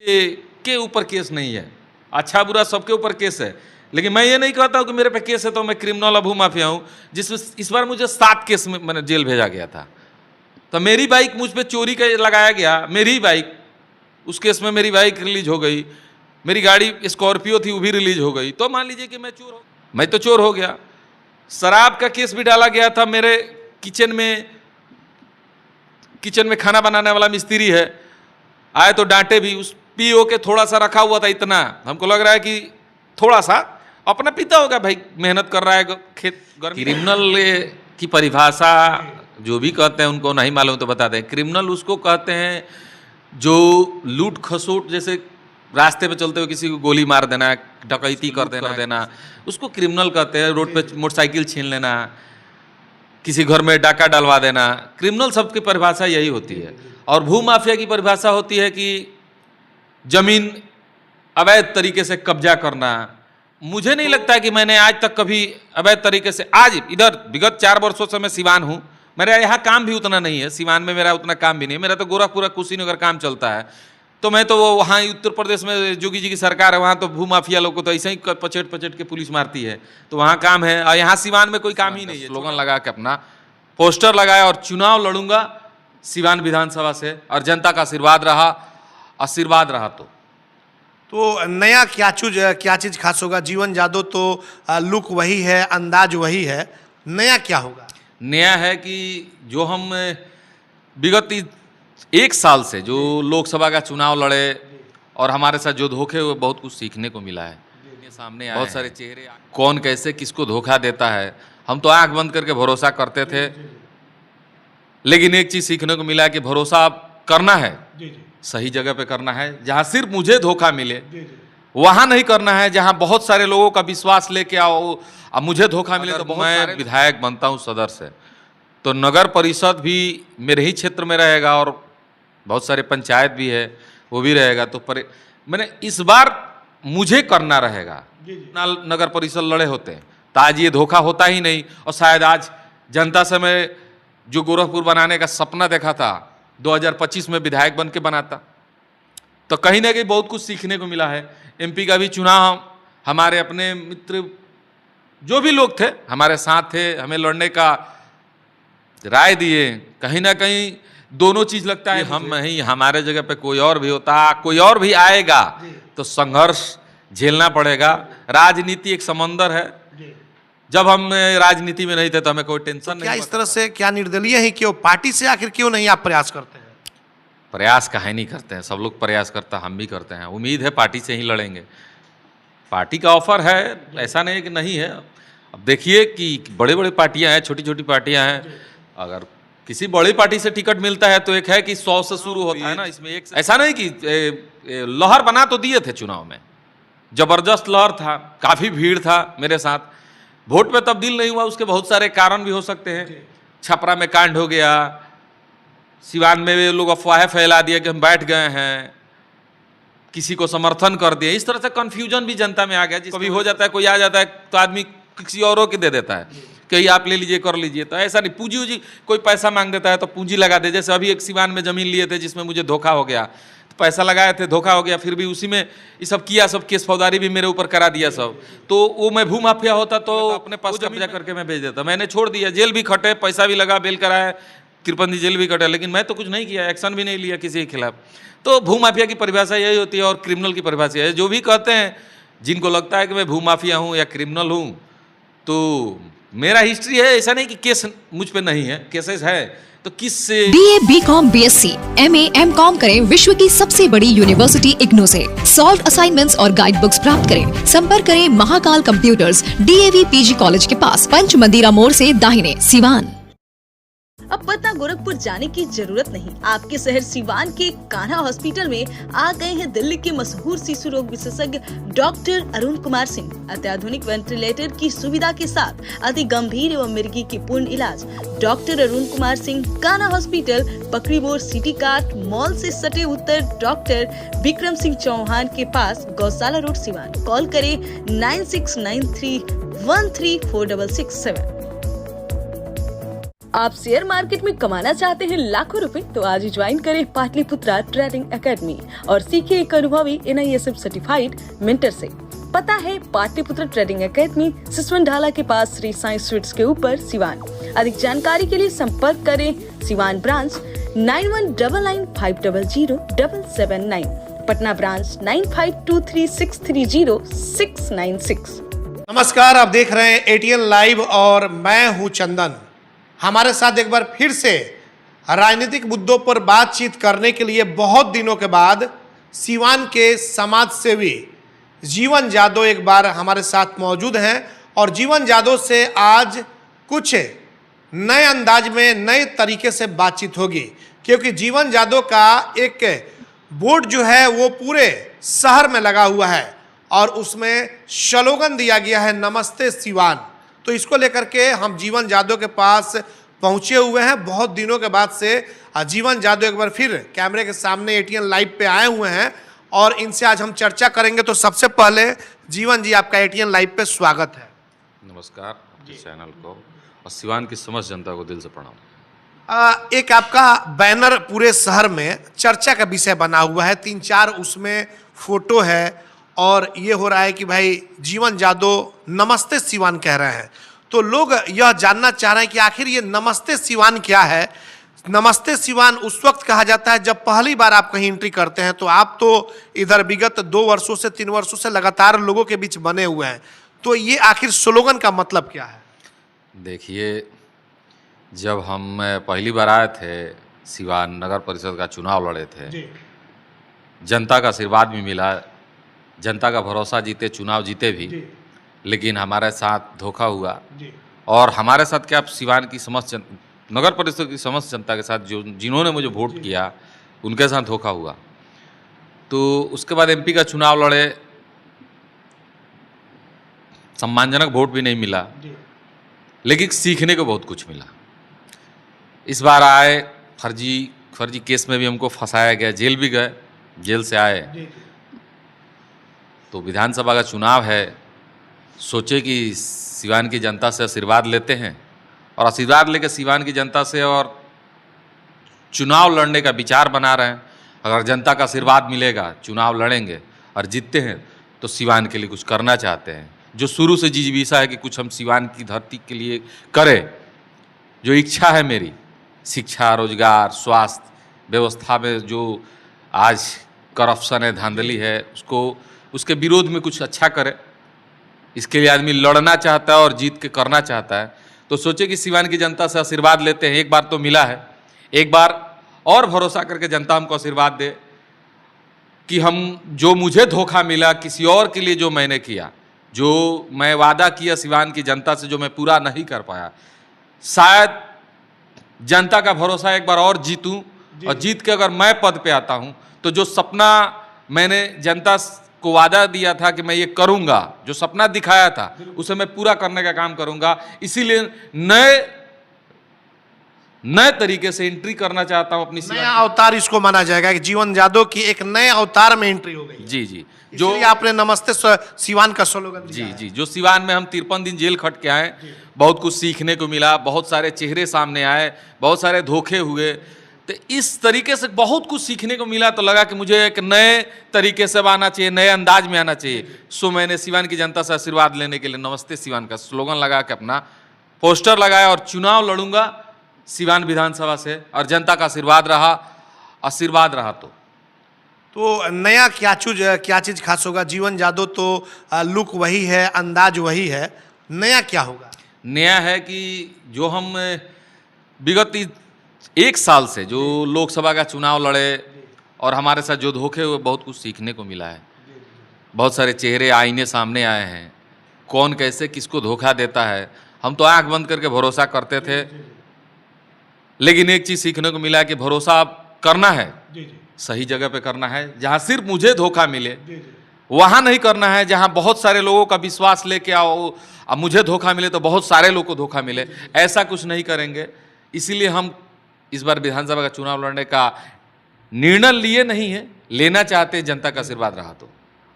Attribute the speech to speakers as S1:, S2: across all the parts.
S1: के ऊपर केस नहीं है, अच्छा बुरा सबके ऊपर केस है, लेकिन मैं ये नहीं कहता हूँ कि मेरे पे केस है तो मैं क्रिमिनल और भूमाफिया हूँ। जिसमें इस बार मुझे 7 केस में मैंने जेल भेजा गया था। तो मेरी बाइक मुझ पे चोरी का लगाया गया, मेरी ही बाइक, उस केस में मेरी बाइक रिलीज हो गई, मेरी गाड़ी स्कॉर्पियो थी वो भी रिलीज हो गई। तो मान लीजिए कि मैं तो चोर हो गया। शराब का केस भी डाला गया था। मेरे किचन में खाना बनाने वाला मिस्त्री है, आए तो डांटे भी। उस पीओ के थोड़ा सा रखा हुआ था, इतना हमको लग रहा है कि थोड़ा सा अपना पीता होगा, भाई मेहनत कर रहा है खेत गर्मी। क्रिमिनल की परिभाषा जो भी कहते हैं उनको नहीं मालूम तो बता दें। क्रिमिनल उसको कहते हैं जो लूट खसोट, जैसे रास्ते पे चलते हुए किसी को गोली मार देना, डकैती कर देना, उसको क्रिमिनल कहते हैं। रोड पे मोटरसाइकिल छीन लेना, किसी घर में डाका डलवा देना, क्रिमिनल शब्द की परिभाषा यही होती है। और भूमाफिया की परिभाषा होती है कि जमीन अवैध तरीके से कब्जा करना। मुझे नहीं लगता है कि मैंने आज तक कभी अवैध तरीके से, आज इधर विगत 4 वर्षों से मैं सिवान हूँ, मेरा यहाँ काम भी उतना नहीं है, सिवान में मेरा उतना काम भी नहीं है, मेरा तो गोरखपुर कुशीनगर काम चलता है। तो मैं तो वो वहाँ उत्तर प्रदेश में जोगी जी की सरकार है, वहाँ तो भूमाफिया लोग को तो ऐसे ही पचेट के पुलिस मारती है, तो वहाँ काम है। और यहाँ सिवान में कोई काम ही नहीं है। स्लोगन लगा के अपना पोस्टर लगाया और चुनाव लड़ूंगा सिवान विधानसभा से, और जनता का आशीर्वाद रहा
S2: तो नया क्या चीज़ खास होगा? जीवन जादव तो लुक वही है, अंदाज वही है, नया क्या होगा?
S1: नया है कि जो हम विगत 1 साल से जो लोकसभा का चुनाव लड़े और हमारे साथ जो धोखे हुए, बहुत कुछ सीखने को मिला है। सामने बहुत सारे चेहरे, कौन कैसे किसको धोखा देता है। हम तो आंख बंद करके भरोसा करते थे, लेकिन एक चीज़ सीखने को मिला है कि भरोसा करना है, सही जगह पे करना है। जहाँ सिर्फ मुझे धोखा मिले वहाँ नहीं करना है, जहाँ बहुत सारे लोगों का विश्वास लेके आओ अब मुझे धोखा मिले तो मैं विधायक बनता हूँ सदर से, तो नगर परिषद भी मेरे ही क्षेत्र में रहेगा और बहुत सारे पंचायत भी है वो भी रहेगा। तो मैंने इस बार मुझे करना रहेगा। नगर परिषद लड़े होते तो आज ये धोखा होता ही नहीं, और शायद आज जनता से मैं जो गोरखपुर बनाने का सपना देखा था 2025 में विधायक बन के बनाता। तो कहीं ना कहीं बहुत कुछ सीखने को मिला है। एमपी का भी चुनाव हमारे अपने मित्र जो भी लोग थे हमारे साथ थे, हमें लड़ने का राय दिए। कहीं ना कहीं दोनों चीज लगता है, हम नहीं, हमारे जगह पे कोई और भी होता, कोई और भी आएगा तो संघर्ष झेलना पड़ेगा। राजनीति एक समंदर है, जब हम राजनीति में नहीं थे तो हमें कोई टेंशन नहीं।
S2: क्या इस तरह से क्या निर्दलीय है, क्यों पार्टी से आखिर क्यों नहीं आप प्रयास करते हैं?
S1: प्रयास काहे नहीं करते हैं, सब लोग प्रयास करता, हम भी करते हैं। उम्मीद है पार्टी से ही लड़ेंगे, पार्टी का ऑफर है, ऐसा नहीं है कि नहीं है। अब देखिए कि बड़े बड़े पार्टियां हैं, छोटी छोटी पार्टियां हैं, अगर किसी बड़ी पार्टी से टिकट मिलता है तो एक है कि 100 से शुरू होता है ना, इसमें एक ऐसा नहीं कि लहर बना तो दिए थे चुनाव में, जबरदस्त लहर था, काफी भीड़ था मेरे साथ। वोट पे तब्दील नहीं हुआ, उसके बहुत सारे कारण भी हो सकते हैं। छपरा में कांड हो गया, सिवान में वे लोग अफवाहें फैला दिया कि हम बैठ गए हैं, किसी को समर्थन कर दिया, इस तरह से कंफ्यूजन भी जनता में आ गया। कभी हो जाता है, कोई आ जाता है तो आदमी किसी औरों के दे देता है कि आप ले लीजिए कर लीजिए। तो ऐसा नहीं, पूंजी कोई पैसा मांग देता है तो पूंजी लगा दे। जैसे अभी एक सिवान में जमीन लिए थे जिसमें मुझे धोखा हो गया, तो पैसा लगाए थे, धोखा हो गया, फिर भी उसी में ये सब किया, सब केस फौजदारी भी मेरे ऊपर करा दिया सब। तो वो मैं भूमाफिया होता तो अपने पास कब्जा करके मैं भेज देता। मैंने छोड़ दिया, जेल भी खटे, पैसा भी लगा, बेल कराया, तिरपंदी जेल भी कटा, लेकिन मैं तो कुछ नहीं किया, एक्शन भी नहीं लिया किसी के खिलाफ। तो भूमाफिया की परिभाषा यही होती है, और क्रिमिनल की परिभाषा है। जो भी कहते हैं, जिनको लगता है कि मैं भूमाफिया हूँ या क्रिमिनल हूँ, तो मेरा हिस्ट्री है, ऐसा नहीं कि केस मुझ पे नहीं है, केसेस है। तो किससे
S3: BA, BCom, BSc, MA, MCom करें विश्व की सबसे बड़ी यूनिवर्सिटी इग्नू से। सॉल्व असाइनमेंट्स और गाइड बुक्स प्राप्त करें। संपर्क करें Mahakal computers, DAV PG college के पास, पंच मंदिरा मोड़ से दाहिने, सिवान।
S4: अब पटना गोरखपुर जाने की जरूरत नहीं। आपके शहर सिवान के कान्हा हॉस्पिटल में आ गए हैं दिल्ली के मशहूर शिशु रोग विशेषज्ञ डॉक्टर अरुण कुमार सिंह। अत्याधुनिक वेंटिलेटर की सुविधा के साथ अति गंभीर एवं मिर्गी की पूर्ण इलाज। डॉक्टर अरुण कुमार सिंह, कान्हा हॉस्पिटल, पकड़ी मोड़, सिटी कार्ट मॉल से सटे उत्तर डॉक्टर विक्रम सिंह चौहान के पास, गौशाला रोड, सिवान। कॉल करें 9693134667। आप शेयर मार्केट में कमाना चाहते हैं लाखों रुपए, तो आज ही ज्वाइन करें पाटलिपुत्रा ट्रेडिंग एकेडमी और सीखिए एक अनुभवी NISF सर्टिफाइड मेंटर से। पता है पाटलिपुत्रा ट्रेडिंग एकेडमी, सिसवन ढाला के पास श्री साई स्वीट्स के ऊपर, सिवान। अधिक जानकारी के लिए संपर्क करें सिवान ब्रांच 9199500779, पटना ब्रांच 9523630696।
S2: नमस्कार, आप देख रहे हैं ATN लाइव और मैं हूं चंदन। हमारे साथ एक बार फिर से राजनीतिक मुद्दों पर बातचीत करने के लिए बहुत दिनों के बाद सिवान के समाज सेवी जीवन जादव एक बार हमारे साथ मौजूद हैं और जीवन जादव से आज कुछ नए अंदाज में नए तरीके से बातचीत होगी, क्योंकि जीवन जादव का एक बोर्ड जो है वो पूरे शहर में लगा हुआ है और उसमें स्लोगन दिया गया है नमस्ते सिवान। तो इसको लेकर के हम जीवन जादव के पास पहुंचे हुए हैं। बहुत दिनों के बाद से जीवन जादव एक बार फिर कैमरे के सामने ATN लाइव पे आए हुए हैं और इनसे आज हम चर्चा करेंगे। तो सबसे पहले जीवन जी, आपका ATN लाइव पे स्वागत है।
S1: नमस्कार आपके चैनल को और सिवान की समस्त जनता को दिल से प्रणाम।
S2: एक आपका बैनर पूरे शहर में चर्चा का विषय बना हुआ है, 3-4 उसमें फोटो है और ये हो रहा है कि भाई जीवन जादव नमस्ते सिवान कह रहे हैं। तो लोग यह जानना चाह रहे हैं कि आखिर ये नमस्ते सिवान क्या है। नमस्ते सिवान उस वक्त कहा जाता है जब पहली बार आप कहीं एंट्री करते हैं। तो आप तो इधर विगत 2 वर्षों से 3 वर्षों से लगातार लोगों के बीच बने हुए हैं, तो ये आखिर स्लोगन का मतलब क्या है?
S1: देखिए, जब हम पहली बार आए थे सिवान, नगर परिषद का चुनाव लड़े थे, जनता का आशीर्वाद भी मिला, जनता का भरोसा जीते, चुनाव जीते भी, लेकिन हमारे साथ धोखा हुआ। और हमारे साथ क्या, सिवान की समस्त नगर परिषद की समस्त जनता के साथ जिन्होंने मुझे वोट किया उनके साथ धोखा हुआ। तो उसके बाद MP का चुनाव लड़े, सम्मानजनक वोट भी नहीं मिला, लेकिन सीखने को बहुत कुछ मिला। इस बार आए, फर्जी केस में भी हमको फंसाया गया, जेल भी गए, जेल से आए। तो विधानसभा का चुनाव है, सोचे कि सिवान की जनता से आशीर्वाद लेते हैं और आशीर्वाद लेकर सिवान की जनता से और चुनाव लड़ने का विचार बना रहे हैं। अगर जनता का आशीर्वाद मिलेगा, चुनाव लड़ेंगे और जीतते हैं तो सिवान के लिए कुछ करना चाहते हैं। जो शुरू से जिजीविषा है कि कुछ हम सिवान की धरती के लिए करें, जो इच्छा है मेरी, शिक्षा, रोजगार, स्वास्थ्य व्यवस्था में जो आज करप्शन है, धांधली है, उसके विरोध में कुछ अच्छा करे। इसके लिए आदमी लड़ना चाहता है और जीत के करना चाहता है। तो सोचे कि सिवान की जनता से आशीर्वाद लेते हैं। एक बार तो मिला है, एक बार और भरोसा करके जनता हमको आशीर्वाद दे कि हम जो मुझे धोखा मिला किसी और के लिए, जो मैंने किया, जो मैं वादा किया सिवान की जनता से, जो मैं पूरा नहीं कर पाया, शायद जनता का भरोसा एक बार और जीतूं और जीत के अगर मैं पद पे आता हूं तो जो सपना मैंने जनता को वादा दिया था कि मैं ये करूंगा, जो सपना दिखाया था उसे मैं पूरा करने का काम करूंगा। इसीलिए नए तरीके से एंट्री करना चाहता हूं अपनी
S2: नया अवतार इसको माना जाएगा कि जीवन जादव की एक नए अवतार में एंट्री हो गई।
S1: जी,
S2: जो आपने नमस्ते सिवान का स्लोगन दिया
S1: जी, जो सिवान में हम 53 दिन जेल खट के आए, बहुत कुछ सीखने को मिला, बहुत सारे चेहरे सामने आए, बहुत सारे धोखे हुए। तो इस तरीके से बहुत कुछ सीखने को मिला। तो लगा कि मुझे एक नए तरीके से आना चाहिए, नए अंदाज में आना चाहिए। सो मैंने सिवान की जनता से आशीर्वाद लेने के लिए नमस्ते सिवान का स्लोगन लगा के अपना पोस्टर लगाया और चुनाव लड़ूंगा सिवान विधानसभा से और जनता का आशीर्वाद रहा
S2: तो नया क्या चीज़ खास होगा? जीवन जादव तो लुक वही है, अंदाज वही है, नया क्या होगा?
S1: नया है कि जो हम विगत 1 साल से जो लोकसभा का चुनाव लड़े और हमारे साथ जो धोखे हुए, बहुत कुछ सीखने को मिला है। बहुत सारे चेहरे आईने सामने आए हैं, कौन कैसे किसको धोखा देता है। हम तो आंख बंद करके भरोसा करते थे, लेकिन एक चीज़ सीखने को मिला कि भरोसा करना है, सही जगह पे करना है। जहाँ सिर्फ मुझे धोखा मिले वहाँ नहीं करना है, जहाँ बहुत सारे लोगों का विश्वास लेके आओ, अब मुझे धोखा मिले तो बहुत सारे लोगों को धोखा मिले, ऐसा कुछ नहीं करेंगे। इसीलिए हम इस बार विधानसभा का चुनाव लड़ने का निर्णय लिए नहीं है, लेना चाहते, जनता का आशीर्वाद रहा तो।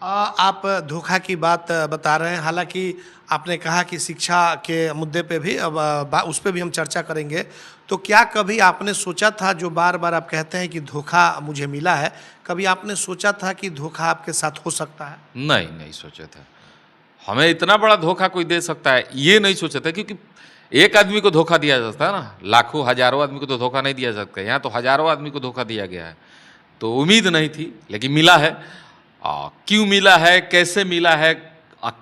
S2: आप धोखा की बात बता रहे हैं, हालांकि आपने कहा कि शिक्षा के मुद्दे पे भी अब उस पर भी हम चर्चा करेंगे। तो क्या कभी आपने सोचा था, जो बार बार आप कहते हैं कि धोखा मुझे मिला है, कभी आपने सोचा था कि धोखा आपके साथ हो सकता है?
S1: नहीं, नहीं सोचे थे। हमें इतना बड़ा धोखा कोई दे सकता है ये नहीं सोचे थे, क्योंकि एक आदमी को धोखा दिया जाता है ना, लाखों हजारों आदमी को तो धोखा नहीं दिया सकता। यहाँ तो हजारों आदमी को धोखा दिया गया है, तो उम्मीद नहीं थी, लेकिन मिला है। क्यों मिला है, कैसे मिला है,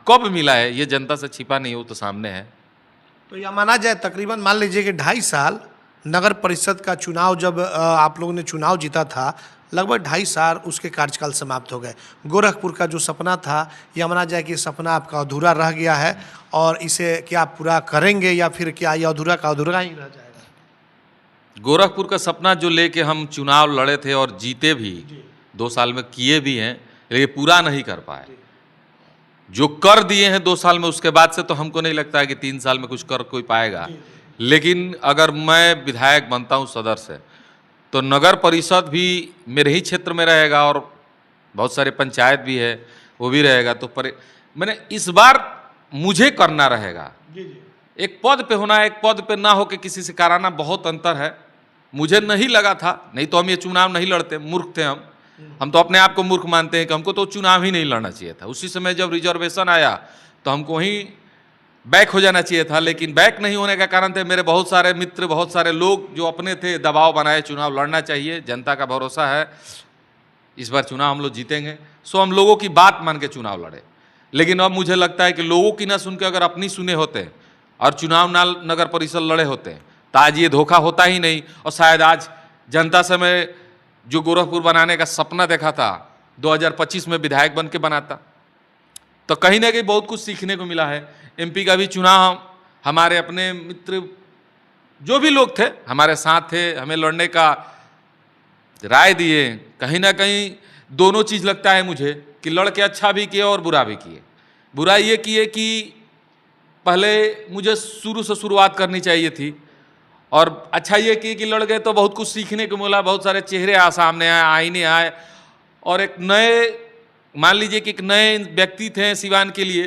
S1: कब मिला है, ये जनता से छिपा नहीं हो, तो सामने है।
S2: तो यह माना जाए तकरीबन मान लीजिए कि 2.5 साल नगर परिषद का चुनाव, जब आप लोगों ने चुनाव जीता था, लगभग 2.5 साल उसके कार्यकाल समाप्त हो गए। गोरखपुर का जो सपना था, यह माना जाए कि सपना आपका अधूरा रह गया है, और इसे क्या आप पूरा करेंगे या फिर क्या यह अधूरा का अधूरा ही रह जाएगा?
S1: गोरखपुर का सपना जो लेके हम चुनाव लड़े थे और जीते भी, 2 साल में किए भी हैं, लेकिन पूरा नहीं कर पाए। जो कर दिए हैं 2 साल में, उसके बाद से तो हमको नहीं लगता है कि 3 साल में कुछ कर कोई पाएगा। लेकिन अगर मैं विधायक बनता हूँ सदर से, तो नगर परिषद भी मेरे ही क्षेत्र में रहेगा, और बहुत सारे पंचायत भी है, वो भी रहेगा। तो मैंने इस बार मुझे करना रहेगा। एक पद पे होना, एक पद पे ना होके किसी से कराना, बहुत अंतर है। मुझे नहीं लगा था, नहीं तो हम ये चुनाव नहीं लड़ते, मूर्ख थे हम तो अपने आप को मूर्ख मानते हैं कि हमको तो चुनाव ही नहीं लड़ना चाहिए था। उसी समय जब रिजर्वेशन आया तो हमको ही बैक हो जाना चाहिए था, लेकिन बैक नहीं होने का कारण थे मेरे बहुत सारे मित्र, बहुत सारे लोग जो अपने थे, दबाव बनाए चुनाव लड़ना चाहिए, जनता का भरोसा है, इस बार चुनाव हम लोग जीतेंगे। सो हम लोगों की बात मान के चुनाव लड़े। लेकिन अब मुझे लगता है कि लोगों की ना सुन के अगर अपनी सुने होते और चुनाव ना नगर परिषद लड़े होते, तो आज ये धोखा होता ही नहीं, और शायद आज जनता से मैं जो गोरखपुर बनाने का सपना देखा था 2025 में विधायक बन के बनाता। तो कहीं ना कहीं बहुत कुछ सीखने को मिला है। एमपी का भी चुनाव हमारे अपने मित्र जो भी लोग थे हमारे साथ थे, हमें लड़ने का राय दिए। कहीं ना कहीं दोनों चीज़ लगता है मुझे कि लड़के अच्छा भी किए और बुरा भी किए। बुरा ये किए कि पहले मुझे शुरू से शुरुआत करनी चाहिए थी, और अच्छा ये कि लड़ गए तो बहुत कुछ सीखने को मिला, बहुत सारे चेहरे सामने आए, आईने आए, और एक नए, मान लीजिए कि एक नए व्यक्ति थे सिवान के लिए।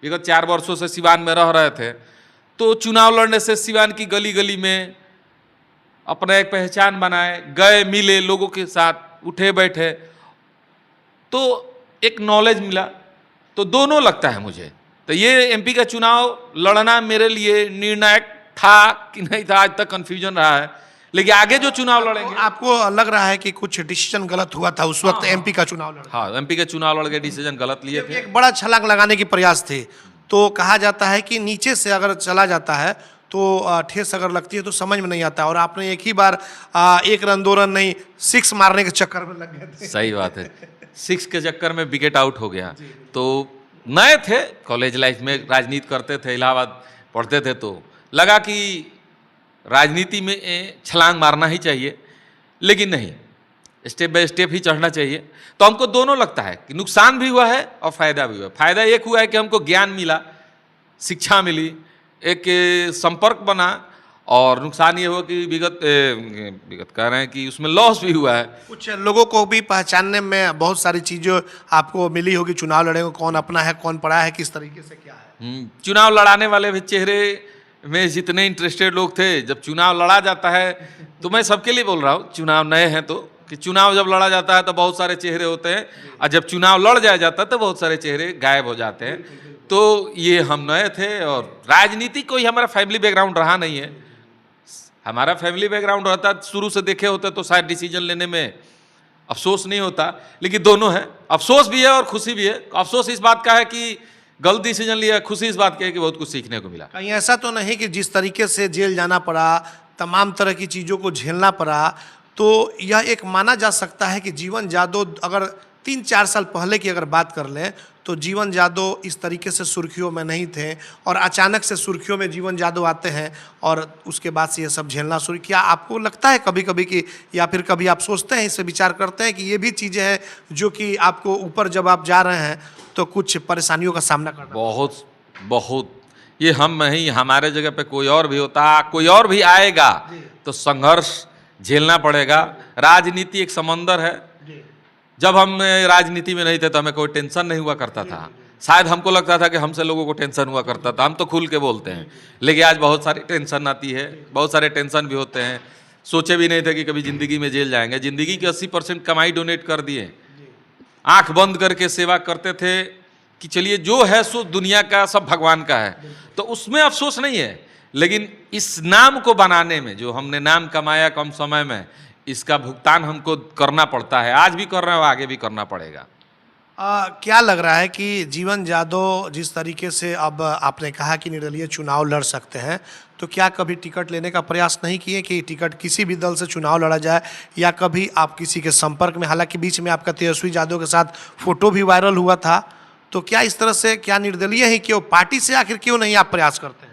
S1: विगत 4 वर्षों से सिवान में रह रहे थे, तो चुनाव लड़ने से सिवान की गली गली में अपना एक पहचान बनाए, गए, मिले लोगों के साथ, उठे बैठे, तो एक नॉलेज मिला। तो दोनों लगता है मुझे। तो ये एमपी का चुनाव लड़ना मेरे लिए निर्णायक था कि नहीं था, आज तक कंफ्यूजन रहा है। लेकिन आगे जो चुनाव लड़ेंगे,
S2: आपको लग रहा है कि कुछ डिसीजन गलत हुआ था उस वक्त एमपी का चुनाव लड़ना?
S1: हाँ, एमपी के चुनाव लड़ के डिसीजन गलत लिए थे।
S2: एक बड़ा छलांग लगाने की प्रयास थे। तो कहा जाता है कि नीचे से अगर चला जाता है तो ठेस अगर लगती है तो समझ में नहीं आता, और आपने एक ही बार 1 रन 2 रन नहीं, 6 मारने के चक्कर में लग गए थे।
S1: सही बात है, 6 के चक्कर में विकेट आउट हो गया। तो नए थे, कॉलेज लाइफ में राजनीति करते थे, इलाहाबाद पढ़ते थे, तो लगा कि राजनीति में छलांग मारना ही चाहिए, लेकिन नहीं, स्टेप बाय स्टेप ही चढ़ना चाहिए। तो हमको दोनों लगता है कि नुकसान भी हुआ है और फायदा भी हुआ है। फायदा एक हुआ है कि हमको ज्ञान मिला, शिक्षा मिली, एक संपर्क बना, और नुकसान ये हुआ कि विगत कह रहे हैं कि उसमें लॉस भी हुआ है।
S2: कुछ लोगों को भी पहचानने में बहुत सारी चीज़ें आपको मिली होगी, चुनाव लड़े को, कौन अपना है, कौन पड़ा है, किस तरीके से क्या है।
S1: चुनाव लड़ाने वाले भी चेहरे में जितने इंटरेस्टेड लोग थे, जब चुनाव लड़ा जाता है, तो मैं सबके लिए बोल रहा हूँ, चुनाव नए हैं तो, कि चुनाव जब लड़ा जाता है तो बहुत सारे चेहरे होते हैं, और जब चुनाव लड़ जाया जाता है तो बहुत सारे चेहरे गायब हो जाते हैं। तो ये हम नए थे, और राजनीति कोई हमारा फैमिली बैकग्राउंड रहा नहीं है। हमारा फैमिली बैकग्राउंड रहता, शुरू से देखे होते तो शायद डिसीजन लेने में अफसोस नहीं होता। लेकिन दोनों है, अफसोस भी है और खुशी भी है। अफसोस इस बात का है कि गलत डिसीजन लिया, खुशी इस बात की है कि बहुत कुछ सीखने को मिला।
S2: कहीं ऐसा तो नहीं कि जिस तरीके से जेल जाना पड़ा, तमाम तरह की चीज़ों को झेलना पड़ा, तो यह एक माना जा सकता है कि जीवन जादव, अगर 3-4 साल पहले की अगर बात कर लें, तो जीवन जादव इस तरीके से सुर्खियों में नहीं थे, और अचानक से सुर्खियों में जीवन जादव आते हैं, और उसके बाद से ये सब झेलना शुरू। क्या आपको लगता है कभी कभी कि, या फिर कभी आप सोचते हैं, इससे विचार करते हैं कि ये भी चीज़ें हैं जो कि आपको ऊपर जब आप जा रहे हैं तो कुछ परेशानियों का सामना करना?
S1: बहुत ये हम नहीं, हमारे जगह पे कोई और भी होता, कोई और भी आएगा तो संघर्ष झेलना पड़ेगा। राजनीति एक समंदर है, जब हम राजनीति में नहीं थे तो हमें कोई टेंशन नहीं हुआ करता था। शायद हमको लगता था कि हमसे लोगों को टेंशन हुआ करता था, हम तो खुल के बोलते हैं। लेकिन आज बहुत सारी टेंशन आती है, बहुत सारे टेंशन भी होते हैं। सोचे भी नहीं थे कि कभी ज़िंदगी में जेल जाएंगे। ज़िंदगी की 80% कमाई डोनेट कर दिए, आंख बंद करके सेवा करते थे कि चलिए जो है सो दुनिया का, सब भगवान का है, तो उसमें अफसोस नहीं है। लेकिन इस नाम को बनाने में, जो हमने नाम कमाया कम समय में, इसका भुगतान हमको करना पड़ता है। आज भी कर रहे हो, आगे भी करना पड़ेगा।
S2: क्या लग रहा है कि जीवन जादव जिस तरीके से अब आपने कहा कि निर्दलीय चुनाव लड़ सकते हैं, तो क्या कभी टिकट लेने का प्रयास नहीं किए कि टिकट किसी भी दल से चुनाव लड़ा जाए, या कभी आप किसी के संपर्क में, हालांकि बीच में आपका तेजस्वी यादव के साथ फोटो भी वायरल हुआ था, तो क्या इस तरह से, क्या निर्दलीय ही क्यों, पार्टी से आखिर क्यों नहीं आप प्रयास करते हैं?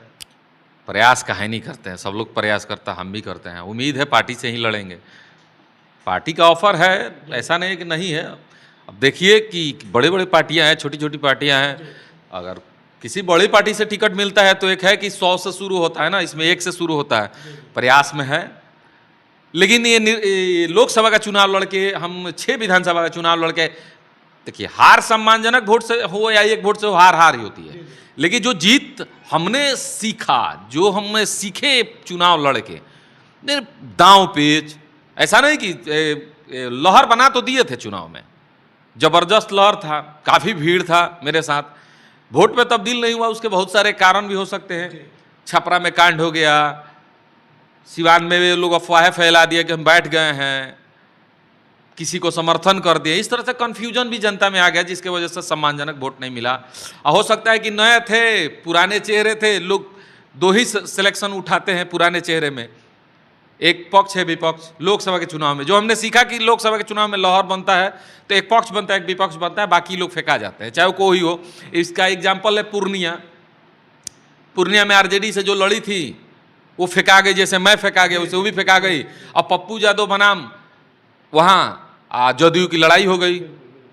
S1: प्रयास काहे नहीं करते हैं, सब लोग प्रयास करता, हम भी करते हैं। उम्मीद है पार्टी से ही लड़ेंगे। पार्टी का ऑफर है, ऐसा नहीं है कि नहीं है। अब देखिए कि बड़े बड़े पार्टियां हैं, छोटी छोटी पार्टियां हैं। अगर किसी बड़ी पार्टी से टिकट मिलता है तो एक है कि 100 से शुरू होता है ना, इसमें 1 से शुरू होता है। प्रयास में है, लेकिन ये लोकसभा का चुनाव लड़के, हम 6 विधानसभा का चुनाव लड़के, देखिए हार सम्मानजनक वोट से हो या 1 वोट से हो, हार ही होती है। लेकिन जो जीत हमने सीखा, जो हमने सीखे चुनाव लड़के, दांव पेच, ऐसा नहीं कि लहर बना तो दिए थे चुनाव में, जबरदस्त लहर था, काफ़ी भीड़ था मेरे साथ। वोट पे तब्दील नहीं हुआ, उसके बहुत सारे कारण भी हो सकते हैं। छपरा में कांड हो गया, सिवान में वे लोग अफवाहें फैला दिए कि हम बैठ गए हैं, किसी को समर्थन कर दिए। इस तरह से कन्फ्यूजन भी जनता में आ गया, जिसके वजह से सम्मानजनक वोट नहीं मिला। हो सकता है कि नए थे, पुराने चेहरे थे, लोग 2 ही सिलेक्शन उठाते हैं पुराने चेहरे में, एक पक्ष है विपक्ष। लोकसभा के चुनाव में जो हमने सीखा कि लोकसभा के चुनाव में लहर बनता है तो एक पक्ष बनता है, एक विपक्ष बनता है, बाकी लोग फेंका जाते हैं, चाहे वो कोई हो। इसका एग्जाम्पल है पूर्णिया में आरजेडी से जो लड़ी थी वो फेंका गई, जैसे मैं फेंका गया वैसे वो भी फेंका गई। अब पप्पू यादव बनाम वहाँ जदयू की लड़ाई हो गई,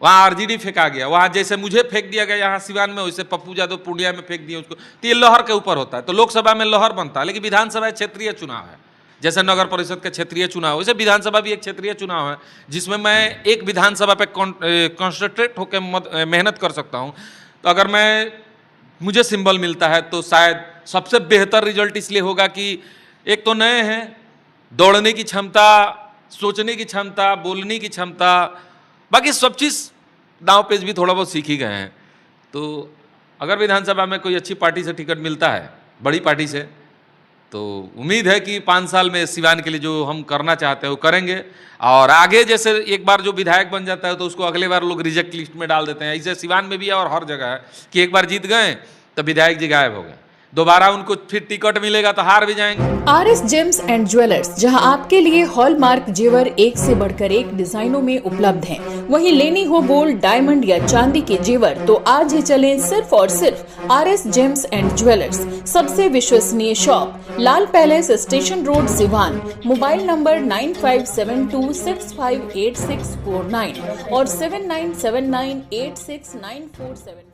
S1: वहाँ आरजेडी फेंका गया। वहाँ जैसे मुझे फेंक दिया गया यहाँ सिवान में, वैसे पप्पू यादव पूर्णिया में फेंक दिया उसको। तो ये लहर के ऊपर होता है। तो लोकसभा में लहर बनता है, लेकिन विधानसभा क्षेत्रीय चुनाव है। जैसे नगर परिषद का क्षेत्रीय चुनाव, वैसे विधानसभा भी एक क्षेत्रीय चुनाव है, जिसमें मैं एक विधानसभा पे कॉन्सेंट्रेट होकर मेहनत कर सकता हूँ। तो अगर मुझे सिंबल मिलता है तो शायद सबसे बेहतर रिजल्ट इसलिए होगा कि एक तो नए हैं, दौड़ने की क्षमता, सोचने की क्षमता, बोलने की क्षमता, बाकी सब चीज़ दांव पेच भी थोड़ा बहुत सीख ही गए हैं। तो अगर विधानसभा में कोई अच्छी पार्टी से टिकट मिलता है, बड़ी पार्टी से, तो उम्मीद है कि 5 साल में सिवान के लिए जो हम करना चाहते हैं वो करेंगे। और आगे जैसे एक बार जो विधायक बन जाता है तो उसको अगले बार लोग रिजेक्ट लिस्ट में डाल देते हैं। ऐसे सिवान में भी है और हर जगह है कि एक बार जीत गए तो विधायक जी गायब हो गए, दोबारा उनको फिर टिकट मिलेगा तो हार भी जाएंगे।
S5: RS जेम्स एंड ज्वेलर्स, जहां आपके लिए हॉलमार्क जेवर एक से बढ़कर एक डिजाइनों में उपलब्ध हैं। वहीं लेनी हो गोल्ड, डायमंड या चांदी के जेवर तो आज ही चलें सिर्फ और सिर्फ RS जेम्स एंड ज्वेलर्स। सबसे विश्वसनीय shop, Lal Palace, Station Road, Siwan. Mobile number 9572658649 और 7979869474।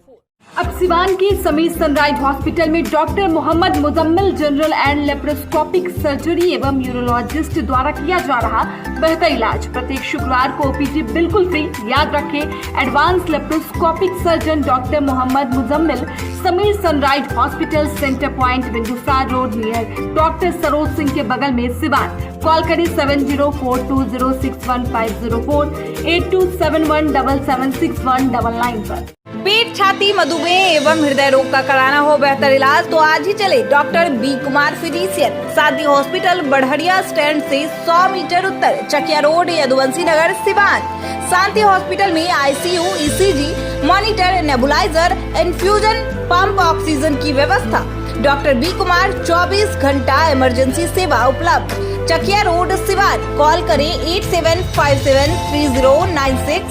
S6: अब सिवान के समीर सनराइज हॉस्पिटल में doctor Mohammad Muzammil general and laparoscopic surgery एवं यूरोलॉजिस्ट द्वारा किया जा रहा बेहतर इलाज। प्रत्येक शुक्रवार को ओपीडी बिल्कुल फ्री। याद रखें, advance laparoscopic surgeon doctor Mohammad Muzammil, Sameer sunrise hospital, centre point, Bindusar road, near doctor Saroj Singh के बगल में, सिवान। कॉल करें 7042061504 8271776199 पर।
S4: पेट, छाती, मधुमेह एवं हृदय रोग का कराना हो बेहतर इलाज तो आज ही चले डॉक्टर बी कुमार फिजिशियन, शांति हॉस्पिटल, बढ़िया स्टैंड से 100 मीटर उत्तर, चकिया रोड, यदुवंशी नगर, सिवान। शांति हॉस्पिटल में ICU, ECG, monitor, nebuliser, infusion pump, oxygen की व्यवस्था। डॉक्टर बी कुमार 24 घंटा इमरजेंसी सेवा उपलब्ध, चकिया रोड, सिवान। कॉल करें 87573096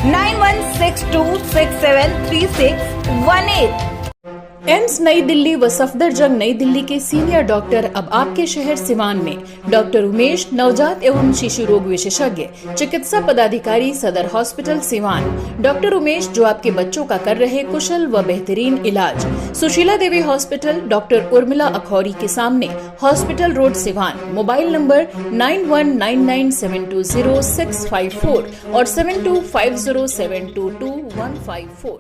S4: 8162673618।
S5: एम्स नई दिल्ली व सफदरजंग नई दिल्ली के सीनियर डॉक्टर अब आपके शहर सिवान में। डॉक्टर उमेश, नवजात एवं शिशु रोग विशेषज्ञ, चिकित्सा पदाधिकारी, सदर हॉस्पिटल सिवान। डॉक्टर उमेश जो आपके बच्चों का कर रहे कुशल व बेहतरीन इलाज। सुशीला देवी हॉस्पिटल, डॉक्टर उर्मिला अखौरी के सामने, hospital road Siwan. Mobile number 9199720654 और 7250722154।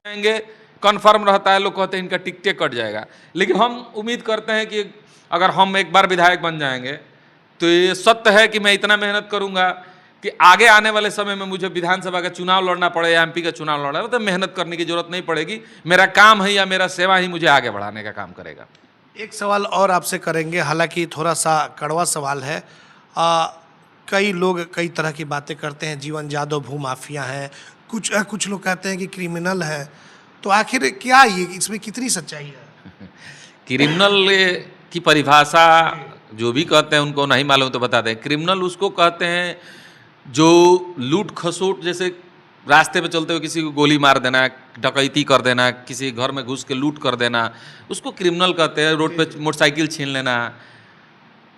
S1: जाएंगे कन्फर्म रहता है, लोग कहते हैं इनका टिकटे कट जाएगा, लेकिन हम उम्मीद करते हैं कि अगर हम एक बार विधायक बन जाएंगे तो ये सत्य है कि मैं इतना मेहनत करूंगा कि आगे आने वाले समय में मुझे विधानसभा का चुनाव लड़ना पड़े या एमपी का चुनाव लड़ना तो मेहनत करने की जरूरत नहीं पड़ेगी। मेरा काम है या मेरा सेवा ही मुझे आगे बढ़ाने का काम करेगा।
S2: एक सवाल और आपसे करेंगे, हालांकि थोड़ा सा कड़वा सवाल है। कई लोग कई तरह की बातें करते हैं, जीवन जादव भूमाफिया हैं, कुछ लोग कहते हैं कि क्रिमिनल है, तो आखिर क्या ये इसमें कितनी सच्चाई है?
S1: क्रिमिनल की परिभाषा जो भी कहते हैं उनको नहीं मालूम तो बता दें। क्रिमिनल उसको कहते हैं जो लूट खसोट, जैसे रास्ते पे चलते हुए किसी को गोली मार देना, डकैती कर देना, किसी घर में घुस के लूट कर देना, उसको क्रिमिनल कहते हैं। रोड पे मोटरसाइकिल छीन लेना,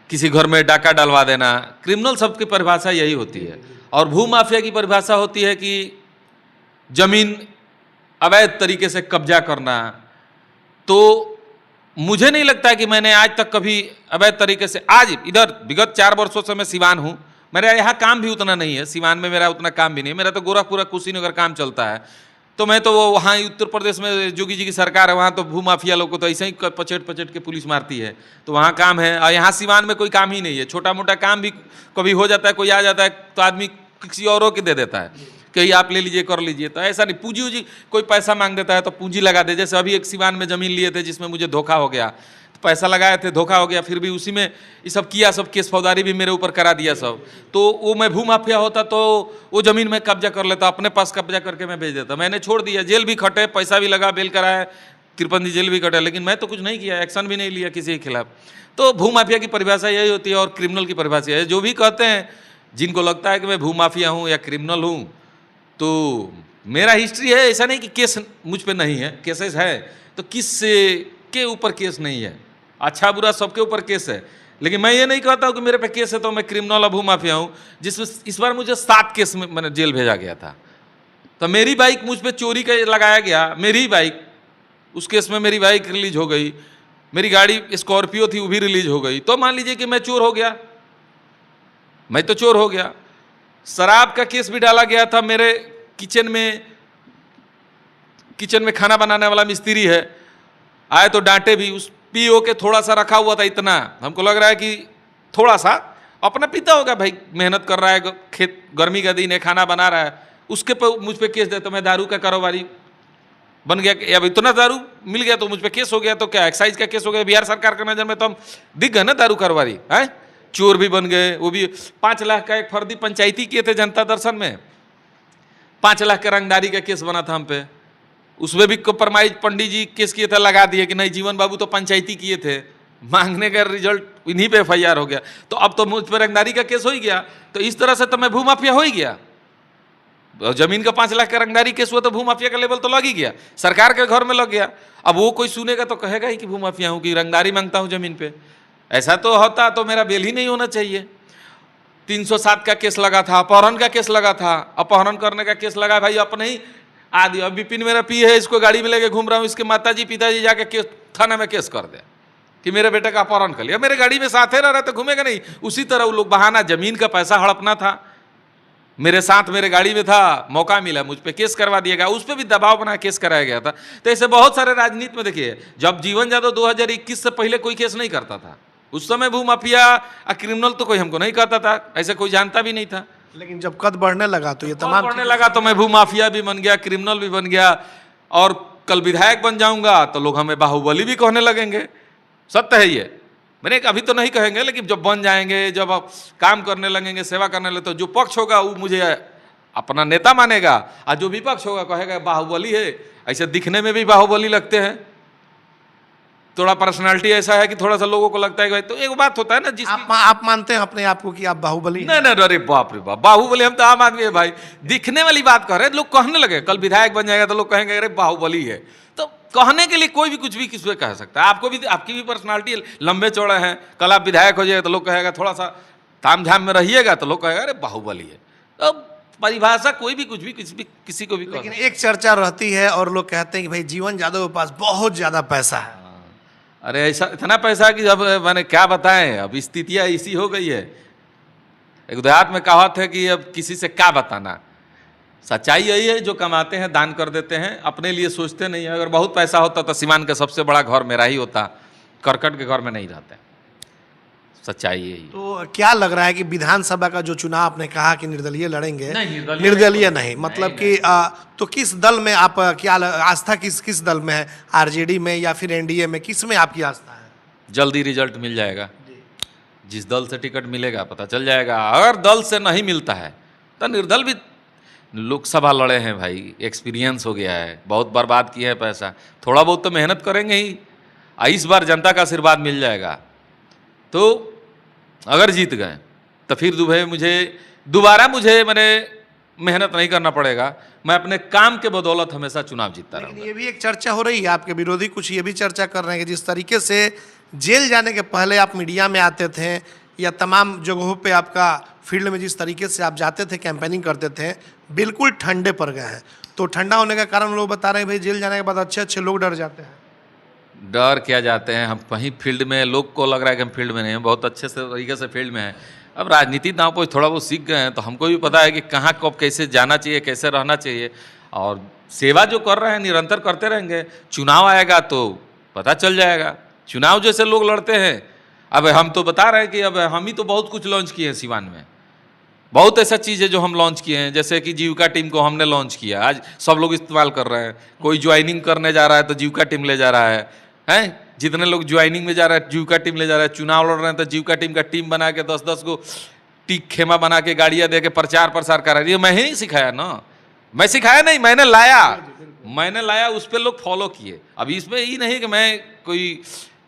S1: किसी घर में डाका डलवा देना, क्रिमिनल शब्द की परिभाषा यही होती है। और भूमाफिया की परिभाषा होती है कि जमीन अवैध तरीके से कब्जा करना। तो मुझे नहीं लगता कि मैंने आज तक कभी अवैध तरीके से, आज इधर विगत 4 वर्षों से मैं सिवान हूँ, मेरा यहाँ काम भी उतना नहीं है, सिवान में मेरा उतना काम भी नहीं है, मेरा तो गोरखपुरा कुशीनगर काम चलता है। तो मैं तो वो वहाँ उत्तर प्रदेश में जोगी जी की सरकार है, वहाँ तो भूमाफिया लोग को तो ऐसे ही पचेट के पुलिस मारती है, तो वहाँ काम है। और यहाँ सिवान में कोई काम ही नहीं है, छोटा मोटा काम भी कभी हो जाता है, कोई आ जाता है तो आदमी किसी औरों के दे देता है कि आप ले लीजिए कर लीजिए। तो ऐसा नहीं, पूंजी उजी कोई पैसा मांग देता है तो पूंजी लगा दे। जैसे अभी एक सिवान में ज़मीन लिए थे जिसमें मुझे धोखा हो गया, तो पैसा लगाए थे, धोखा हो गया, फिर भी उसी में ये सब किया, सब केस फौजदारी भी मेरे ऊपर करा दिया सब। तो वो मैं भूमाफिया होता तो वो ज़मीन में कब्जा कर लेता, अपने पास कब्जा करके मैं बेच देता। मैंने छोड़ दिया, जेल भी खटे, पैसा भी लगा, बेल कराया, 53 जेल भी कटा, लेकिन मैं तो कुछ नहीं किया, एक्शन भी नहीं लिया किसी के खिलाफ। तो भूमाफिया की परिभाषा यही होती है और क्रिमिनल की परिभाषा है। जो भी कहते हैं, जिनको लगता है कि मैं भूमाफिया हूँ या क्रिमिनल हूँ, तो मेरा हिस्ट्री है, ऐसा नहीं कि केस मुझ पे नहीं है, केसेस है, तो किस के ऊपर केस नहीं है? अच्छा बुरा सबके ऊपर केस है, लेकिन मैं ये नहीं कहता हूँ कि मेरे पे केस है तो मैं क्रिमिनल और भूमाफिया हूँ। जिसमें इस बार मुझे 7 केस में मैंने जेल भेजा गया था। तो मेरी बाइक मुझ पे चोरी का लगाया गया, मेरी बाइक, उस केस में मेरी बाइक रिलीज हो गई, मेरी गाड़ी स्कॉर्पियो थी वो भी रिलीज हो गई। तो मान लीजिए कि मैं चोर हो गया, मैं तो चोर हो गया। शराब का केस भी डाला गया था, मेरे किचन में खाना बनाने वाला मिस्त्री है, आए तो डांटे भी, उस पीओ के थोड़ा सा रखा हुआ था, इतना हमको लग रहा है कि थोड़ा सा अपना पीता होगा, भाई मेहनत कर रहा है, खेत गर्मी का दिन है, खाना बना रहा है, उसके पर मुझ पे केस देता। मैं दारू का कारोबारी बन गया, अब इतना दारू मिल गया तो मुझ पे केस हो गया, तो क्या एक्साइज का केस हो गया। बिहार सरकार के नजर में तो हम दिख गए ना दारू कारोबारी, है चोर भी बन गए। वो भी 5 लाख का एक फर्जी पंचायती किए थे जनता दर्शन में, 5 लाख का रंगदारी का केस बना था हम पे, उसमें भी कम्प्रोमाइज पंडित जी केस किए थे, लगा दिए कि नहीं जीवन बाबू तो पंचायती किए थे, मांगने का रिजल्ट इन्हीं पे FIR हो गया। तो अब तो मुझ पर रंगदारी का केस हो ही गया, तो इस तरह से तो मैं भूमाफिया हो ही गया। जमीन का 5 लाख का रंगदारी केस हुआ तो भूमाफिया का लेवल तो लग ही गया, सरकार के घर में लग गया। अब वो कोई सुनेगा तो कहेगा ही कि भूमाफिया हूँ, कि रंगदारी मांगता हूँ जमीन पे। ऐसा तो होता तो मेरा बेल ही नहीं होना चाहिए। 307 का केस लगा था, अपहरण का केस लगा था, अपहरण करने का केस लगा, भाई अपने ही आदि। अब विपिन मेरा पी है, इसको गाड़ी में लेके घूम रहा हूँ, इसके माताजी पिताजी जाके केस थाना में केस कर दे कि मेरे बेटे का अपहरण कर लिया, मेरे गाड़ी में साथ रह रहा तो घूमेगा नहीं। उसी तरह वो लोग बहाना, जमीन का पैसा हड़पना था, मेरे साथ मेरे गाड़ी में था, मौका मिला मुझ पे केस करवा दिया गया, उस पर भी दबाव बना केस कराया गया था। तो ऐसे बहुत सारे राजनीति में देखिए, जब जीवन जादव 2021 से पहले कोई केस नहीं करता था, उस समय भूमाफिया क्रिमिनल तो कोई हमको नहीं कहता था, ऐसे कोई जानता भी नहीं था।
S2: लेकिन जब कद बढ़ने लगा तो ये तमाम
S1: बढ़ने लगा तो मैं भूमाफिया भी बन गया, क्रिमिनल भी बन गया, और कल विधायक बन जाऊंगा तो लोग हमें बाहुबली भी कहने लगेंगे। सत्य है ये, मैंने अभी तो नहीं कहेंगे, लेकिन जब बन जाएंगे, जब आप काम करने लगेंगे, सेवा करने लगे, तो जो पक्ष होगा वो मुझे अपना नेता मानेगा, और जो विपक्ष होगा कहेगा बाहुबली है। ऐसे दिखने में भी बाहुबली लगते हैं, थोड़ा पर्सनालिटी ऐसा है कि थोड़ा सा लोगों को लगता है कि तो एक बात होता है ना, जिस
S2: आप मानते हैं अपने आप को कि आप बाहुबली?
S1: नहीं नहीं, अरे बाप रे बाप, बाहुबली हम तो आम आदमी है भाई। दिखने वाली बात कर रहे हैं, लोग कहने लगे, कल विधायक बन जाएगा तो लोग कहेंगे अरे बाहुबली है। तो कहने के लिए कोई भी कुछ भी किसी पे कह सकता है। आपको भी, आपकी भी पर्सनालिटी लंबे चौड़े हैं, कल आप विधायक हो जाए तो लोग कहेगा थोड़ा सा ताम झाम में रहिएगा तो लोग कहेगा अरे बाहुबली है। तो परिभाषा कोई भी कुछ भी किसी को भी
S2: लेकिन एक चर्चा रहती है और लोग कहते हैं कि भाई जीवन यादव के पास बहुत ज्यादा पैसा है।
S1: अरे ऐसा इतना पैसा कि अब मैंने क्या बताएं, अब स्थितियाँ ऐसी हो गई है। एक देहात में कहावत है कि अब किसी से क्या बताना। सच्चाई यही है, जो कमाते हैं दान कर देते हैं, अपने लिए सोचते नहीं है। अगर बहुत पैसा होता तो सीवान का सबसे बड़ा घर मेरा ही होता, करकट के घर में नहीं रहता। सच्चाई यही।
S2: तो क्या लग रहा है कि विधानसभा का जो चुनाव आपने कहा कि निर्दलीय लड़ेंगे?
S1: नहीं,
S2: निर्दलीय नहीं, मतलब कि तो किस दल में आप क्या आस्था किस दल में है? आरजेडी में या फिर एनडीए में, किस में आपकी आस्था है?
S1: जल्दी रिजल्ट मिल जाएगा। जिस दल से टिकट मिलेगा पता चल जाएगा। अगर दल से नहीं मिलता है तो निर्दल भी लोकसभा लड़े हैं भाई, एक्सपीरियंस हो गया है, बहुत बर्बाद किया है पैसा, थोड़ा बहुत तो मेहनत करेंगे ही। इस बार जनता का आशीर्वाद मिल जाएगा। तो अगर जीत गए तो फिर दोबारा मुझे मैंने मेहनत नहीं करना पड़ेगा। मैं अपने काम के बदौलत हमेशा चुनाव जीतता रहूँगा।
S2: लेकिन ये भी एक चर्चा हो रही है, आपके विरोधी कुछ ये भी चर्चा कर रहे हैं कि जिस तरीके से जेल जाने के पहले आप मीडिया में आते थे या तमाम जगहों पे आपका फील्ड में जिस तरीके से आप जाते थे, कैंपेनिंग करते थे, बिल्कुल ठंडे पर गए हैं। तो ठंडा होने का कारण लोग बता रहे हैं भाई जेल जाने के बाद अच्छे लोग डर जाते हैं।
S1: डर क्या जाते हैं, हम कहीं फील्ड में, लोग को लग रहा है कि हम फील्ड में नहीं हैं, बहुत अच्छे से तरीके से फील्ड में हैं। अब राजनीति दांव पर थोड़ा बहुत सीख गए हैं तो हमको भी पता है कि कहाँ कब कैसे जाना चाहिए, कैसे रहना चाहिए। और सेवा जो कर रहे हैं निरंतर करते रहेंगे। चुनाव आएगा तो पता चल जाएगा। चुनाव जैसे लोग लड़ते हैं, अब हम तो बता रहे हैं कि अब हम ही तो बहुत कुछ लॉन्च किए हैं सिवान में। बहुत ऐसा चीज़ है जो हम लॉन्च किए हैं, जैसे कि जीविका टीम को हमने लॉन्च किया, आज सब लोग इस्तेमाल कर रहे हैं। कोई ज्वाइनिंग करने जा रहा है तो जीविका टीम ले जा रहा है। जितने लोग ज्वाइनिंग में जा रहे हैं जीविका टीम ले जा रहा है। चुनाव लड़ रहे हैं तो जीविका टीम का टीम बना के 10-10 को टीक खेमा बना के गाड़ियाँ दे के प्रचार प्रसार कर रहा है। ये मैं ही सिखाया ना, मैं सिखाया नहीं, मैंने लाया, उस पर लोग फॉलो किए। अभी इसमें ये नहीं कि मैं कोई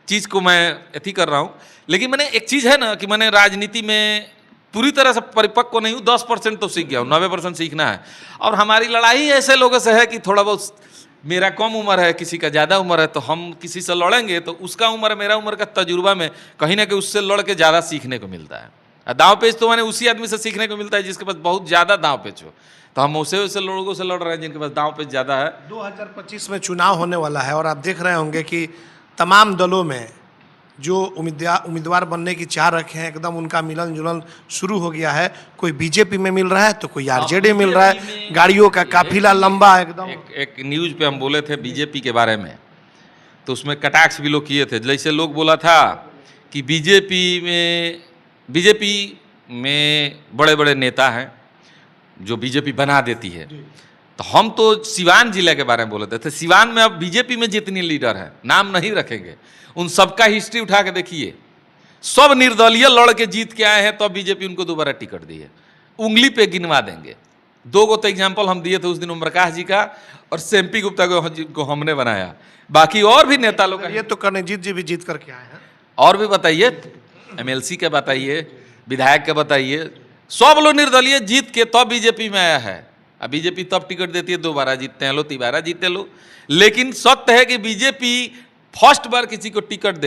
S1: चीज़ को मैं अथी कर रहा हूँ, लेकिन मैंने एक चीज़ है ना कि मैंने राजनीति में पूरी तरह से परिपक्व नहीं हूँ, 10% तो सीख गया हूँ, 90% सीखना है। और हमारी लड़ाई ऐसे लोगों से है कि थोड़ा बहुत मेरा कम उम्र है, किसी का ज़्यादा उम्र है, तो हम किसी से लड़ेंगे तो उसका उम्र मेरा उम्र का तजुर्बा में कहीं ना कहीं उससे लड़ के ज़्यादा सीखने को मिलता है। दांव पेच तो मैंने उसी आदमी से सीखने को मिलता है जिसके पास बहुत ज़्यादा दांव पेच हो। तो हम उसे लोगों से लड़ रहे हैं जिनके पास दांव पेच ज़्यादा है।
S2: 2025 में चुनाव होने वाला है और आप देख रहे होंगे कि तमाम दलों में जो उम्मीदवार बनने की चाह रखे हैं, एकदम उनका मिलन जुलन शुरू हो गया है। कोई बीजेपी में मिल रहा है तो कोई आरजेडी मिल रहा है, गाड़ियों का काफिला लंबा एकदम।
S1: एक न्यूज़ पे हम बोले थे बीजेपी के बारे में, तो उसमें कटाक्ष भी लोग किए थे। जैसे लोग बोला था कि बीजेपी में बड़े बड़े नेता हैं जो बीजेपी बना देती है। तो हम तो सिवान जिले के बारे में बोले थे। सिवान में अब बीजेपी में जितनी लीडर है, नाम नहीं रखेंगे, उन सबका हिस्ट्री उठा के देखिए, सब निर्दलीय लड़ के जीत के आए हैं, तो बीजेपी उनको दोबारा टिकट दी है। उंगली पे गिनवा देंगे। 2 गो तो एग्जाम्पल हम दिए थे उस दिन, ओम प्रकाश जी का और सेम्पी गुप्ता को हमने बनाया। बाकी और भी नेता लोग,
S2: ये तो कर्णजीत जी भी जीत करके आए हैं।
S1: और भी बताइए, MLC के बताइए, विधायक के बताइए, सब लोग निर्दलीय जीत के तब बीजेपी में आया है। अब बीजेपी तब टिकट देती है, 2 बार जीतते हैं लो, 3 बार जीते लो। लेकिन सत्य है कि बीजेपी फर्स्ट बार किसी को टिकट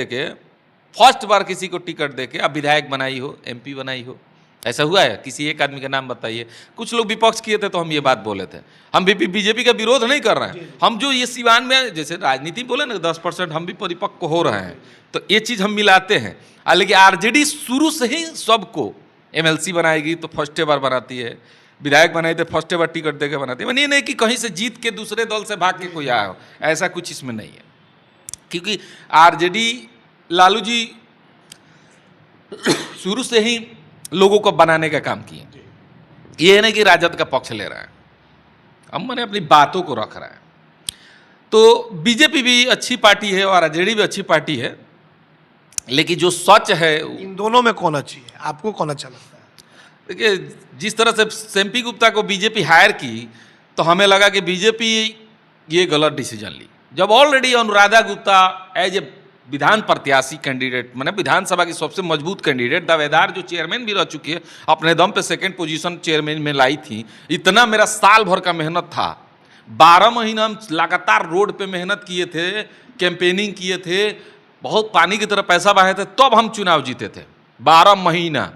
S1: देके अब विधायक बनाई हो, MP बनाई हो, ऐसा हुआ है? किसी एक आदमी का नाम बताइए। कुछ लोग विपक्ष किए थे तो हम ये बात बोले थे। हम भी बीजेपी का विरोध नहीं कर रहे हैं। हम जो ये सिवान में जैसे राजनीति बोले ना 10% हम भी परिपक्व हो रहे हैं, तो ये चीज़ हम मिलाते हैं। लेकिन आरजेडी शुरू से ही सबको MLC बनाएगी तो फर्स्ट बार बनाती है, विधायक बनाई तो फर्स्ट बार टिकट देके बनाती है। ये नहीं कि कहीं से जीत के दूसरे दल से भाग के कोई आया हो, ऐसा कुछ इसमें नहीं है। क्योंकि आरजेडी लालू जी शुरू से ही लोगों को बनाने का काम किए। ये नहीं कि राजद का पक्ष ले रहा है, हम मैंने अपनी बातों को रख रहा है। तो बीजेपी भी अच्छी पार्टी है और आरजेडी भी अच्छी पार्टी है, लेकिन जो सच है,
S2: इन दोनों में कौन अच्छी है, आपको कौन अच्छा लगता है?
S1: देखिए, जिस तरह से सेम्पी गुप्ता को बीजेपी हायर की तो हमें लगा कि बीजेपी ये गलत डिसीजन ली। जब already Anuradha Gupta as a विधान प्रत्याशी कैंडिडेट, मैंने विधानसभा की सबसे मजबूत कैंडिडेट, दावेदार, जो चेयरमैन भी रह चुकी है, अपने दम पे 2nd पोजीशन चेयरमैन में लाई थी। इतना मेरा साल भर का मेहनत था, 12 महीना हम लगातार रोड पे मेहनत किए थे, कैंपेनिंग किए थे, बहुत पानी की तरह पैसा बहाए थे, तब हम चुनाव जीते थे। 12 महीना,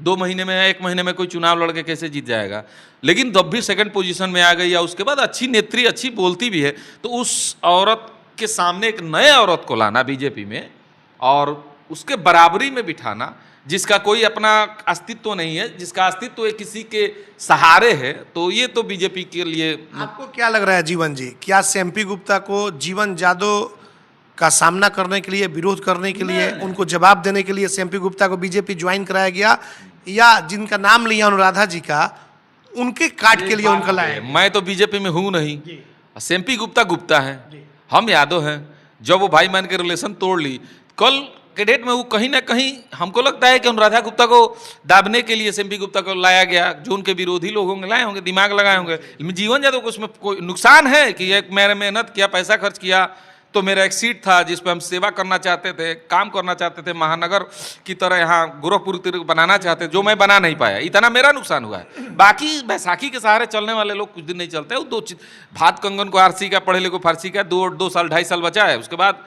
S1: 2 महीने में, 1 महीने में कोई चुनाव लड़के कैसे जीत जाएगा। लेकिन जब भी सेकंड पोजीशन में आ गई या उसके बाद अच्छी नेत्री, अच्छी बोलती भी है, तो उस औरत के सामने एक नए औरत को लाना बीजेपी में और उसके बराबरी में बिठाना, जिसका कोई अपना अस्तित्व नहीं है, जिसका अस्तित्व किसी के सहारे है, तो ये तो बीजेपी के लिए।
S2: आपको क्या लग रहा है जीवन जी, क्या एमपी गुप्ता को जीवन जादव का सामना करने के लिए, विरोध करने के लिए, उनको जवाब देने के लिए एमपी गुप्ता को बीजेपी ज्वाइन कराया गया, या जिनका नाम लिया अनुराधा जी का, उनके काट के लिए उनका लाया?
S1: मैं तो बीजेपी में हूं नहीं, एमपी गुप्ता गुप्ता है, हम यादव हैं। जब वो भाई मान के रिलेशन तोड़ ली, कल के डेट में वो कहीं ना कहीं हमको लगता है कि अनुराधा गुप्ता को दाबने के लिए एमपी गुप्ता को लाया गया, जो उनके विरोधी लोग होंगे लाए होंगे, दिमाग लगाए होंगे। जीवन जादव को उसमें कोई नुकसान है कि एक मैंने मेहनत किया, पैसा खर्च किया, तो मेरा एक सीट था जिस पे हम सेवा करना चाहते थे, काम करना चाहते थे, महानगर की तरह यहाँ गोरखपुर बनाना चाहते, जो मैं बना नहीं पाया, इतना मेरा नुकसान हुआ है। बाकी बैसाखी के सहारे चलने वाले लोग कुछ दिन नहीं चलते। वो 2 भात कंगन को आरसी का, पढ़े लिखे फारसी का, 2 साल 2.5 साल बचा है, उसके बाद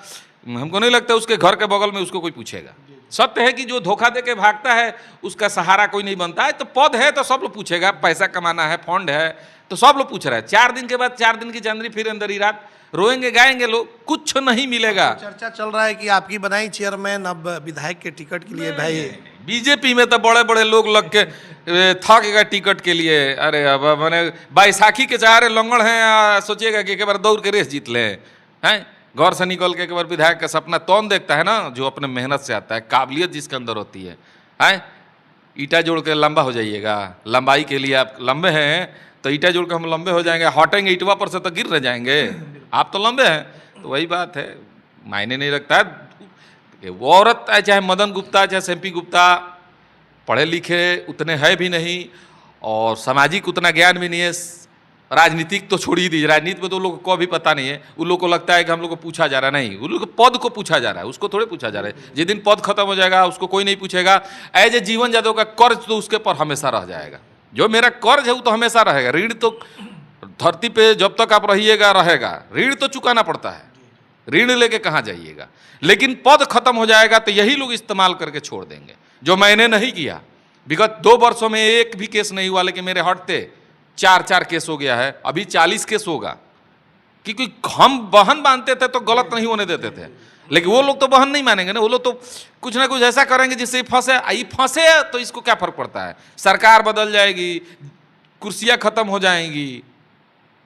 S1: हमको नहीं लगता उसके घर के बगल में उसको कोई पूछेगा। सत्य है कि जो धोखा दे के भागता है उसका सहारा कोई नहीं बनता है। तो पद है तो सब लोग पूछेगा, पैसा कमाना है, फंड है, तो सब लोग पूछ रहे हैं। 4 दिन के बाद 4 दिन की चांदनी, फिर अंदर ही रात, रोएंगे गाएंगे लोग, कुछ नहीं मिलेगा।
S2: चर्चा चल रहा है कि आपकी बनाई चेयरमैन अब विधायक के टिकट के लिए भाई
S1: बीजेपी में तो बड़े बड़े लोग लग के थक गए टिकट के लिए। अरे अब मैंने बैसाखी के सहारे लंगड़ हैं, सोचिएगा कि एक बार दौड़ के रेस जीत ले हैं। घर से निकल के एक बार विधायक का सपना कौन देखता है ना, जो अपने मेहनत से आता है, काबिलियत जिसके अंदर होती है। हैं ईटा जोड़ के लंबा हो जाइएगा, लंबाई के लिए आप लंबे हैं तो ईटा जोड़ के हम लंबे हो जाएंगे, हटेंगे ईटवा पर से तो गिर रह जाएंगे। आप तो लंबे हैं, तो वही बात है, मायने नहीं रखता है। वो औरत है, चाहे मदन गुप्ता चाहे एमपी गुप्ता, पढ़े लिखे उतने है भी नहीं और सामाजिक उतना ज्ञान भी नहीं है। राजनीतिक तो छोड़ ही दीजिए, राजनीति में तो लोगों को अभी पता नहीं है। उन लोग को लगता है कि हम लोग को पूछा जा रहा, नहीं, उन लोग को पद को पूछा जा रहा है, उसको थोड़े पूछा जा रहा है। जिस दिन पद खत्म हो जाएगा उसको कोई नहीं पूछेगा। एज ए जीवन जादव का कर्ज तो उसके पर हमेशा रह जाएगा। जो मेरा कर्ज है वो तो हमेशा रहेगा। ऋण तो धरती पे जब तक आप रहिएगा रहेगा, ऋण तो चुकाना पड़ता है, ऋण लेके कहाँ जाइएगा। लेकिन पद खत्म हो जाएगा तो यही लोग इस्तेमाल करके छोड़ देंगे, जो मैंने नहीं किया। विगत 2 वर्षों में एक भी केस नहीं हुआ, लेकिन मेरे हटते 4 केस हो गया है, अभी 40 केस होगा। क्योंकि हम बहन मानते थे तो गलत नहीं होने देते थे, लेकिन वो लोग तो बहन नहीं मानेंगे ना। वो लोग तो कुछ ना कुछ ऐसा करेंगे जिससे फंसे तो इसको क्या फर्क पड़ता है। सरकार बदल जाएगी, कुर्सियां खत्म हो जाएंगी,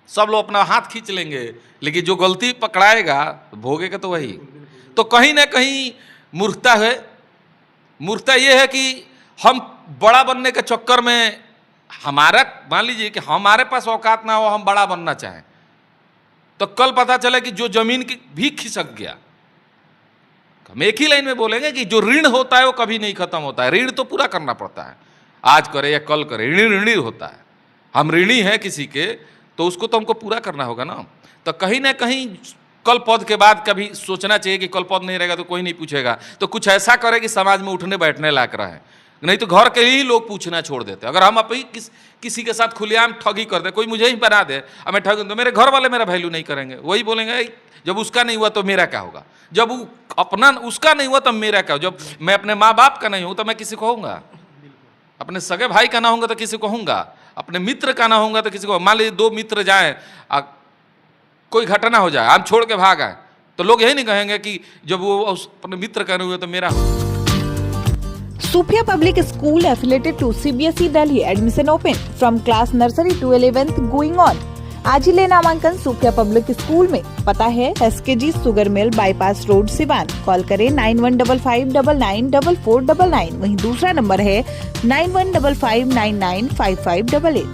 S1: सब लोग अपना हाथ खींच लेंगे, लेकिन जो गलती पकड़ाएगा भोगेगा तो वही। तो कहीं ना कहीं मूर्खता है। मूर्खता ये है कि हम बड़ा बनने के चक्कर में, हमारा मान लीजिए कि हमारे पास औकात ना हो, हम बड़ा बनना चाहें, तो कल पता चले कि जो जमीन की भी खिसक गया। हम एक ही लाइन में बोलेंगे कि जो ऋण होता है वो कभी नहीं खत्म होता है। ऋण तो पूरा करना पड़ता है, आज करे या कल करे, ऋणी होता है। हम ऋणी हैं किसी के, तो उसको तो हमको पूरा करना होगा ना। तो कहीं ना कहीं कल पद के बाद कभी सोचना चाहिए कि कल पद नहीं रहेगा तो कोई नहीं पूछेगा, तो कुछ ऐसा करे कि समाज में उठने बैठने लायक रहे। नहीं तो घर के ही लोग पूछना छोड़ देते। अगर हम अपनी किसी के साथ खुलेआम ठगी कर दे, कोई मुझे ही बना दे और मैं ठग, तो मेरे घर वाले मेरा वैल्यू नहीं करेंगे। वही बोलेंगे जब उसका नहीं हुआ तो मेरा क्या होगा, जब वो अपना उसका नहीं हुआ तब मेरा क्या। जब मैं अपने माँ बाप का नहीं हूँ तो मैं किसी को कहूँगा, अपने सगे भाई का ना होगा तो किसी को कहूँगा, अपने मित्र का ना होगा तो किसी को। मान लीजिए 2 मित्र जाएँ, कोई घटना हो जाए, हम छोड़ के भाग आए, तो लोग यही नहीं कहेंगे कि जब वो अपने मित्र का नहीं हुआ तो मेरा हो।
S7: Sophia Public School affiliated to CBSE Delhi. Admission open from class nursery to 11th going on. आज ही ले नामांकन सोफिया पब्लिक स्कूल में। पता है SKG sugar mill bypass road Siwan. Call करें 9155994499। वहीं दूसरा नंबर है 9155995588।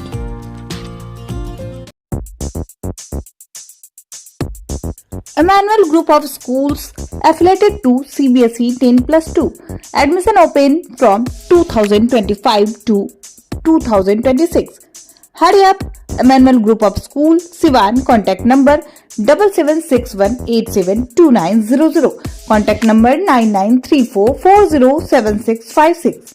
S7: Emmanuel Group of Schools affiliated to CBSE 10+2. Admission open from 2025 to 2026. Hurry up! Emmanuel Group of School, Siwan. Contact number 7761872900. Contact number 9934407656.